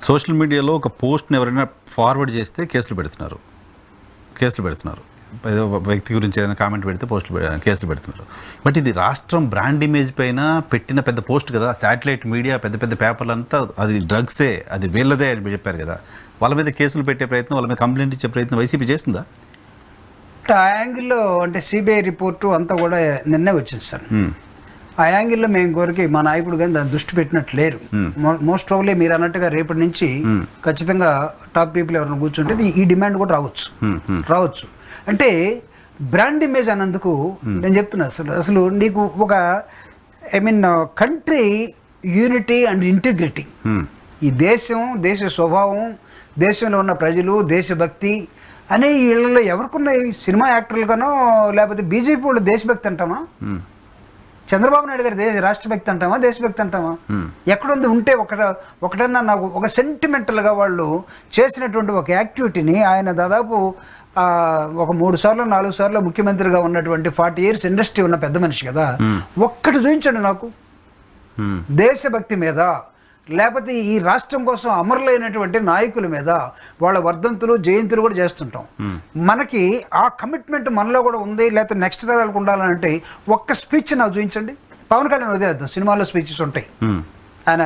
Social మీడియాలో ఒక పోస్ట్ని ఎవరైనా ఫార్వర్డ్ చేస్తే కేసులు పెడుతున్నారు. ఏదో వ్యక్తి గురించి ఏదైనా కామెంట్ పెడితే కేసులు పెడుతున్నారు. బట్ ఇది రాష్ట్రం బ్రాండ్ ఇమేజ్ పైన పెట్టిన పెద్ద పోస్ట్ కదా. శాటిలైట్ మీడియా, పెద్ద పెద్ద పేపర్లు అంతా అది డ్రగ్సే, అది వీళ్ళదే అని చెప్పారు కదా. వాళ్ళ మీద కేసులు పెట్టే ప్రయత్నం, వాళ్ళ మీద కంప్లైంట్ ఇచ్చే ప్రయత్నం వైసీపీ చేస్తుందా? ఆ యాంగిల్లో అంటే సిబిఐ రిపోర్టు అంతా కూడా నిన్నే వచ్చింది సార్. ఆ యాంగిల్లో మేము కోరికి మా నాయకుడు కానీ దాన్ని దృష్టి పెట్టినట్టు లేరు. మోస్ట్ ప్రాబ్లీ మీరు అన్నట్టుగా రేపటి నుంచి ఖచ్చితంగా టాప్ పీపుల్ ఎవరైనా కూర్చుంటే ఈ డిమాండ్ కూడా రావచ్చు. అంటే బ్రాండ్ ఇమేజ్ అన్నందుకు నేను చెప్తున్నా అసలు నీకు ఒక కంట్రీ యూనిటీ అండ్ ఇంటిగ్రిటీ, ఈ దేశ స్వభావం, దేశంలో ఉన్న ప్రజలు, దేశభక్తి అనే వీళ్ళలో ఎవరికున్నాయి? సినిమా యాక్టర్లుగానో లేకపోతే బీజేపీ వాళ్ళు దేశభక్తి అంటామా? చంద్రబాబు నాయుడు గారి రాష్ట్రభక్తి అంటామా, దేశభక్తి అంటామా? ఎక్కడుంది? ఉంటే ఒకటన్నా నాకు ఒక సెంటిమెంటల్గా వాళ్ళు చేసినటువంటి ఒక యాక్టివిటీని ఆయన దాదాపు ఒక 3 సార్లు 4 సార్లు ముఖ్యమంత్రిగా ఉన్నటువంటి 40 years ఇండస్ట్రీ ఉన్న పెద్ద మనిషి కదా, ఒక్కటి చూపించండి నాకు దేశభక్తి మీద, లేకపోతే ఈ రాష్ట్రం కోసం అమరులైనటువంటి నాయకుల మీద వాళ్ళ వర్ధంతులు జయంతులు కూడా చేస్తుంటాం. మనకి ఆ కమిట్మెంట్ మనలో కూడా ఉంది. లేకపోతే నెక్స్ట్ తరాలకు ఉండాలంటే ఒక్క స్పీచ్ నాకు చూపించండి. పవన్ కళ్యాణ్ వదిలేద్దాం, సినిమాల్లో స్పీచెస్ ఉంటాయి. ఆయన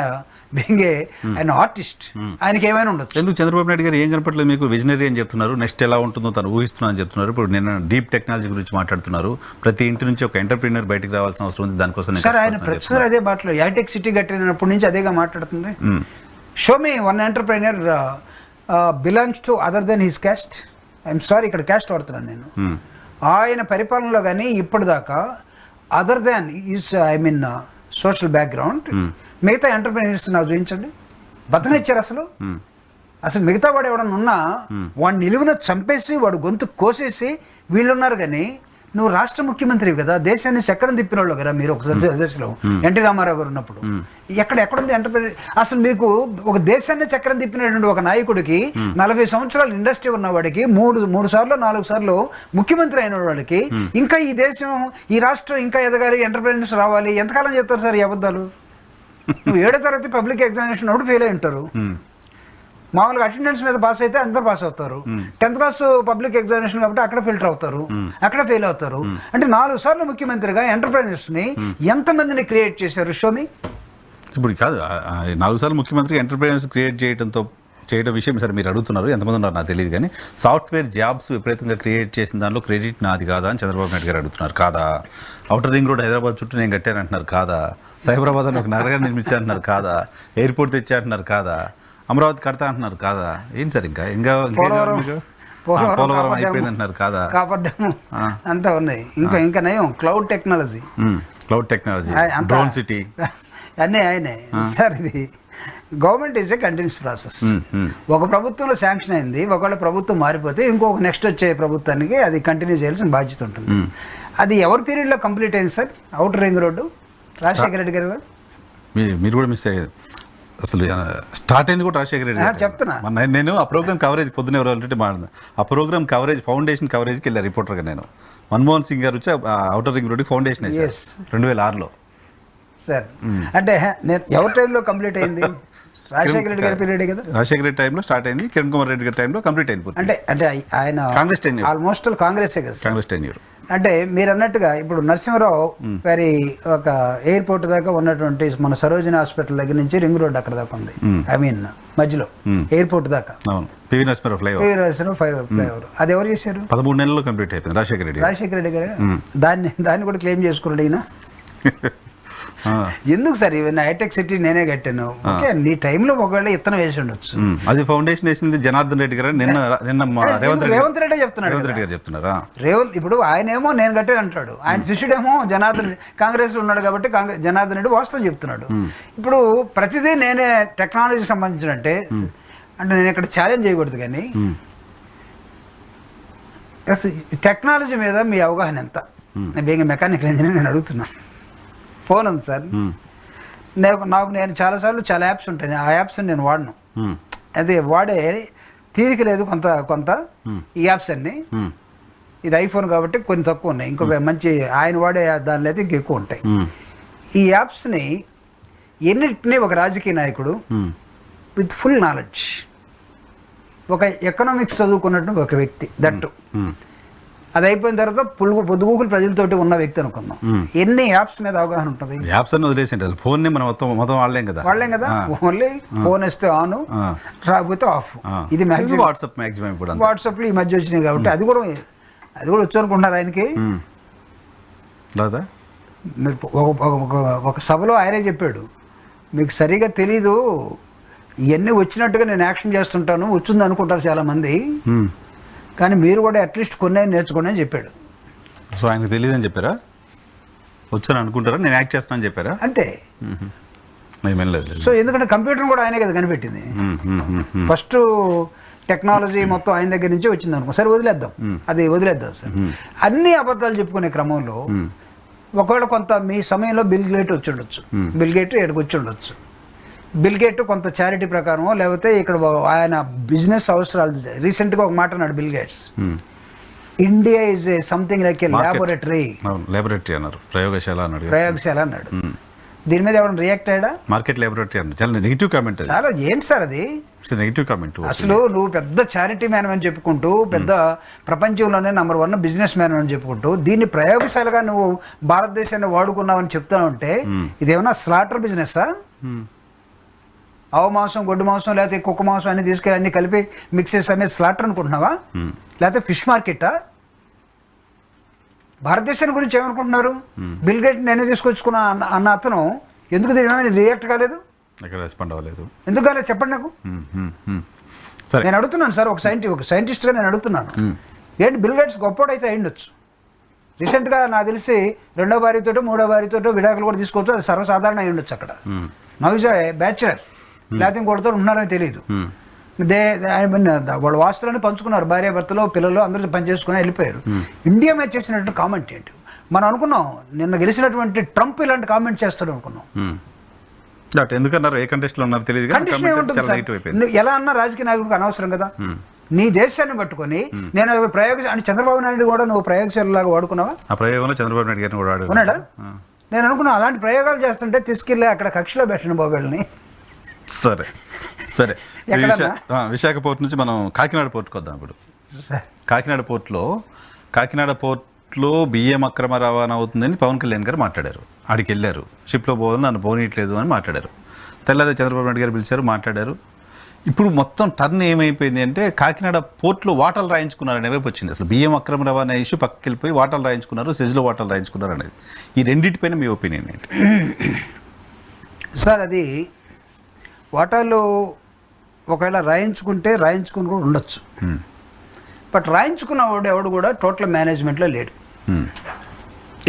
ఆర్టిస్ట్, ఆయనకి ఏమైనా ఉండొచ్చు. ఎందుకు చంద్రబాబు నాయుడు గారు ఏం కనపట్లేదు మీకు? విజనరీ అని చెప్తున్నారు, నెక్స్ట్ ఎలా ఉంటుందో తను ఊహిస్తున్నా అని చెప్తున్నారు. ఇప్పుడు నేను డీప్ టెక్నాలజీ గురించి మాట్లాడుతున్నారు. ప్రతి ఇంటి నుంచి ఒక ఎంటర్ప్రీనర్ బయటకు రావాల్సిన అవసరం ఉంది. దానికోసం సార్ ఆయన ప్రతిసారి అదే మాటలు, హైటెక్ సిటీ కట్టినప్పటి నుంచి అదేగా మాట్లాడుతుంది. Show me one entrepreneur belongs to other than his caste. I'm sorry, ఇక్కడ క్యాస్ట్ వాడుతున్నాను నేను. ఆయన పరిపాలనలో కానీ ఇప్పటిదాకా other than is social background మిగతా ఎంటర్ప్రీనర్స్ నాకు చూపించండి. బతనిచ్చారు అసలు మిగతా వాడు ఎవడన్నా ఉన్నా వాడిని నిలువున చంపేసి వాడు గొంతు కోసేసి వీళ్ళున్నారు. కానీ నువ్వు రాష్ట్ర ముఖ్యమంత్రి కదా, దేశాన్ని చక్రం తిప్పినోళ్ళు కదా మీరు ఒక దశలో. ఎన్టీ రామారావు గారు ఉన్నప్పుడు ఎక్కడుంది ఎంటర్ప్రైనర్? అసలు మీకు ఒక దేశాన్ని చక్రం తిప్పినటువంటి ఒక నాయకుడికి 40 సంవత్సరాలు ఇండస్ట్రీ ఉన్నవాడికి 3 సార్లు 4 సార్లు ముఖ్యమంత్రి అయిన వాడికి ఇంకా ఈ దేశం, ఈ రాష్ట్రం ఇంకా ఎదగాలి, ఎంటర్ప్రైనర్స్ రావాలి, ఎంతకాలం చెప్తారు సార్ ఈ అబద్ధాలు? నువ్వు 7వ తరగతి పబ్లిక్ ఎగ్జామినేషన్ అప్పుడు ఫెయిల్ అయి ఉంటారు. మామూలుగా అటెండెన్స్ మీద పాస్ అయితే అందరు పాస్ అవుతారు. 10th క్లాస్ పబ్లిక్ ఎగ్జామినేషన్ కాబట్టి అక్కడ ఫిల్టర్ అవుతారు, అక్కడ ఫెయిల్ అవుతారు. అంటే 4 సార్లు ముఖ్యమంత్రిగా ఎంటర్ప్రైనర్స్ని ఎంతమందిని క్రియేట్ చేశారు? షోమి. ఇప్పుడు కాదు, 4 సార్లు ముఖ్యమంత్రిగా ఎంటర్ప్రైనర్స్ క్రియేట్ చేయడం విషయం సరే మీరు అడుగుతున్నారు. ఎంతమంది ఉన్నారు నాకు తెలియదు. కానీ సాఫ్ట్వేర్ జాబ్స్ విపరీతంగా క్రియేట్ చేసిన దానిలో క్రెడిట్ నాది కాదా అని చంద్రబాబు నాయుడు గారు అడుగుతున్నారు. కాదా? ఔటర్ రింగ్ రోడ్ హైదరాబాద్ చుట్టూ నేను కట్టాను అంటున్నారు. కాదా? సైబరాబాద్ అని ఒక నగరాన్ని నిర్మించా అంటున్నారు. కాదా? ఎయిర్పోర్ట్ తెచ్చా అంటున్నారు. కాదా? అమరావతి కడతా అంటున్నారు. కాదా? ఏంటి సార్ ఇంకా పోలవరం అయిపోయింది అంటున్నారు. కాదా? అంతా ఉన్నాయి. ఇంకా నయం క్లౌడ్ టెక్నాలజీ, డ్రోన్ సిటీ అన్నీ ఆయనే సార్. ఇది government is a continuous process. ఒక ప్రభుత్వంలో శాంక్షన్ అయింది, ఒకవేళ ప్రభుత్వం మారిపోతే ఇంకొక నెక్స్ట్ వచ్చే ప్రభుత్వానికి అది కంటిన్యూ చేయాల్సిన బాధ్యత ఉంటుంది. అది ఎవరి పీరియడ్లో కంప్లీట్ అయింది sir? Outer ring road Rajasekhara Reddy గారు. మీరు కూడా మిస్ అయ్యారు. అసలు స్టార్ట్ అయింది కూడా రాజశేఖర రెడ్డి చెప్తున్నా. నేను ఆ ప్రోగ్రామ్ కవరేజ్ పొద్దున ఎవరు అంటే మాట్లాడుతుంది. ఆ ప్రోగ్రామ్ కవరేజ్ ఫౌండేషన్ కవరేజ్కి వెళ్ళారు రిపోర్టర్గా నేను. మన్మోహన్ సింగ్ గారు వచ్చి ఔటర్ రింగ్ రోడ్కి ఫౌండేషన్ వేశారు 2006లో సార్. అంటే నేను ఎవరి టైంలో కంప్లీట్ అయింది? రాజశేఖర రెడ్డి గారి పీరియడ్ కదా. రాజశేఖర రెడ్డి టైంలో స్టార్ట్ అయింది, కిరణ్ కుమార్ రెడ్డి గారి టైంలో కంప్లీట్ అయింది. అంటే ఆయన కాంగ్రెస్ టెన్యూర్, ఆల్మోస్ట్ కాంగ్రెసే కదా కాంగ్రెస్ టెన్యూర్. అంటే మీరు అన్నట్టుగా ఇప్పుడు నరసింహరావు గారి ఒక ఎయిర్పోర్ట్ దాకా ఉన్నటువంటి మన సరోజిని హాస్పిటల్ దగ్గర నుంచి రింగ్ రోడ్ అక్కడ దాకా ఉంది. మధ్యలో ఎయిర్పోర్ట్ దాకా పివి నరసింహరావు ఫ్లైఓవర్ అది ఎవరు చేశారు? 13 నెలల్లో కంప్లీట్ అయిపోయింది రాజశేఖర రెడ్డి గారు. దాన్ని కూడా క్లెయిమ్ చేసుకున్నాడు ఈయన. ఎందుకు సార్ ఇవన్నీ హైటెక్ సిటీ నేనే కట్టాను. ఓకే, నీ టైంలో ఒకవేళ ఇత్తనం వేసి ఉండొచ్చు. అది ఫౌండేషన్ వేసింది జనార్దన్ రెడ్డి గారు. నిన్న రేవంత్ రెడ్డి చెప్తున్నారా? ఇప్పుడు ఆయనేమో నేను కట్టాను అంటాడు, ఆయన శిష్యుడేమో జనార్దన్ కాంగ్రెస్ లో ఉన్నాడు కాబట్టి జనార్దన్ రెడ్డి వాస్తవం చెప్తున్నాడు. ఇప్పుడు ప్రతిదీ నేనే టెక్నాలజీ సంబంధించినట్టే అంటే నేను ఇక్కడ ఛాలెంజ్ చేయకూడదు. కానీ టెక్నాలజీ మీద మీ అవగాహన ఎంత? బీయింగ్ మెకానికల్ ఇంజనీర్ నేను అడుగుతున్నాను. ఫోన్ ఉంది సార్, నేను చాలాసార్లు చాలా యాప్స్ ఉంటాయి, ఆ యాప్స్ నేను వాడను. అదే వాడే తీరిక లేదు కొంత ఈ యాప్స్ అన్ని. ఇది ఐఫోన్ కాబట్టి కొన్ని తక్కువ ఉన్నాయి, ఇంకో మంచి ఆయన వాడే దానిలో అయితే ఇంకెక్కువ ఉంటాయి. ఈ యాప్స్ని ఎన్నిటినీ ఒక రాజకీయ నాయకుడు విత్ ఫుల్ నాలెడ్జ్, ఒక ఎకనామిక్స్ చదువుకున్నట్టు ఒక వ్యక్తి దట్టు, అది అయిపోయిన తర్వాత పొద్దుగూకులు ప్రజలతోటి ఉన్న వ్యక్తి అనుకుందాం, ఎన్ని యాప్స్ మీద అవగాహన ఉంటుంది? యాప్స్ అన్ని వదిలేసి ఫోన్ ని మనం మొత్తం వాళ్ళేం కదా, ఓన్లీ ఫోన్ వస్తే ఆన్, రాకపోతే ఆఫ్. ఇది మ్యాక్సిమం వాట్సాప్ మ్యాక్సిమం ఇప్పుడు వాట్సాప్లో ఈ మధ్య వచ్చినాయి కాబట్టి అది కూడా వచ్చు అనుకుంటున్నారు ఆయనకి. లేదా మీరు ఒక సభలో ఆయనే చెప్పాడు, మీకు సరిగా తెలీదు, ఇవన్నీ వచ్చినట్టుగా నేను యాక్షన్ చేస్తుంటాను, వచ్చింది అనుకుంటారు చాలామంది, కానీ మీరు కూడా అట్లీస్ట్ కొన్ని నేర్చుకోండి అని చెప్పాడు. సో ఆయనకు తెలియదని చెప్పారా? వచ్చాను అనుకుంటారా, నేను యాక్ట్ చేస్తానని చెప్పారా? అంతే. లేదు. సో ఎందుకంటే కంప్యూటర్ కూడా ఆయనే కదా కనిపెట్టింది, ఫస్ట్ టెక్నాలజీ మొత్తం ఆయన దగ్గర నుంచి వచ్చింది అనుకో, సరే వదిలేద్దాం సార్. అన్ని అబద్ధాలు చెప్పుకునే క్రమంలో ఒకవేళ కొంత మీ సమయంలో బిల్ గేట్ వచ్చి ఉండొచ్చు, బిల్ గేట్ ఎక్కడికి వచ్చి ఉండొచ్చు, బిల్ గేట్ కొంత చారిటీ ప్రకారమో లేకపోతే ఇక్కడ ఆయన బిజినెస్ అవసరాలు. రీసెంట్గా ఒక మాట అన్నాడు bill gates, India is something like A laboratory అన్నారు, ప్రయోగశాల అన్నాడు. దీని మీద ఎవరైనా రియాక్ట్ అయ్యాడా? మార్కెట్ ల్యాబొరేటరీ అన్నారు, చాలా నెగిటివ్ కామెంట్. చాలా ఏంటి సార్ అది నెగిటివ్ కామెంట్. అసలు నువ్వు పెద్ద చారిటీ మ్యాన్ అని చెప్పుకుంటూ, పెద్ద ప్రపంచంలోనే నంబర్ 1 బిజినెస్ మ్యాన్ అని చెప్పుకుంటూ, దీన్ని ప్రయోగశాలగా నువ్వు భారతదేశాన్ని వాడుకున్నావని చెప్తా ఉంటే ఇదేమన్నా స్లాటర్ బిజినెస్సా? ఆవు మాంసం, గొడ్డు మాంసం, లేకపోతే కుక్క మాంసం అన్ని తీసుకెళ్ళి అన్ని కలిపి మిక్స్ చేసి అమ్మే స్లాటర్ అనుకుంటున్నావా? లేకపోతే ఫిష్ మార్కెటా? భారతదేశాన్ని గురించి ఏమనుకుంటున్నారు? బిల్ గేట్ నేనే తీసుకొచ్చుకున్నా అన్న అతను ఎందుకు దీని రియాక్ట్ కాలేదు? రెస్పాండ్ అవ్వలేదు ఎందుకు కాలేదు చెప్పండి నాకు. నేను అడుగుతున్నాను సార్, ఒక సైంటిస్ట్గా నేను అడుగుతున్నాను, ఏంటి బిల్ గేట్స్ గొప్పోడైతే అయ్యుండొచ్చు, రీసెంట్గా నాకు తెలిసి 2వ భార్యతోటో 3వ భార్యతోటో విడాకులు కూడా తీసుకోవచ్చు, అది సర్వసాధారణ అయ్యి ఉండొచ్చు అక్కడ. నౌ ఈజ్ ఏ బ్యాచులర్, లేకపోతే ఇంకోటితో ఉన్నారని తెలియదు. వాళ్ళ వాస్తులన్నీ పంచుకున్నారు, భార్యాభర్తలు పిల్లలు అందరూ పనిచేసుకుని వెళ్ళిపోయారు. ఇండియా మీద చేసినటువంటి కామెంట్ ఏంటి? మనం అనుకున్నాం నిన్న గెలిచినటువంటి ట్రంప్ ఇలాంటి కామెంట్ చేస్తాడు అనుకున్నాం. ఎందుకన్నారు, ఏ కంటెస్ట్లో ఉన్నారు తెలియదు. కండిషన్ ఏముంటుంది? ఎలా అన్నా రాజకీయ నాయకుడికి అనవసరం కదా. నీ దేశాన్ని పట్టుకొని నేను అని చంద్రబాబు నాయుడు కూడా నువ్వు ప్రయోగశాలలాగా వాడుకున్నావా? ఆ ప్రయోగంలో చంద్రబాబు నాయుడు గారిని కూడా ఉన్నాడా? నేను అనుకున్నా అలాంటి ప్రయోగాలు చేస్తుంటే తీసుకెళ్ళి అక్కడ కక్షలో పెట్టిన బాబుని. సరే విశాఖ పోర్ట్ నుంచి మనం కాకినాడ పోర్ట్కి వద్దాం. ఇప్పుడు కాకినాడ పోర్ట్లో బియ్యం అక్రమ రవాణా అవుతుందని పవన్ కళ్యాణ్ గారు మాట్లాడారు. ఆడికి వెళ్ళారు, షిప్లో పోదని నన్ను పోనీయట్లేదు అని మాట్లాడారు. తెల్లారి చంద్రబాబు నాయుడు గారు పిలిచారు, మాట్లాడారు. ఇప్పుడు మొత్తం టర్న్ ఏమైపోయింది అంటే కాకినాడ పోర్ట్లో వాటాలు రాయించుకున్నారు అనే వైపు వచ్చింది. అసలు బియ్యం అక్రమ రవాణా ఇష్యూ పక్కకి వెళ్ళిపోయి వాటాలు రాయించుకున్నారు, సెజ్లో వాటాలు రాయించుకున్నారు అనేది. ఈ రెండింటిపైన మీ ఒపీనియన్ ఏంటి సార్? అది వాటాలు ఒకవేళ రాయించుకుని కూడా ఉండొచ్చు, బట్ రాయించుకున్నవాడు ఎవడు కూడా టోటల్ మేనేజ్మెంట్లో లేడు.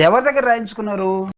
ఎవరి దగ్గర రాయించుకున్నారు?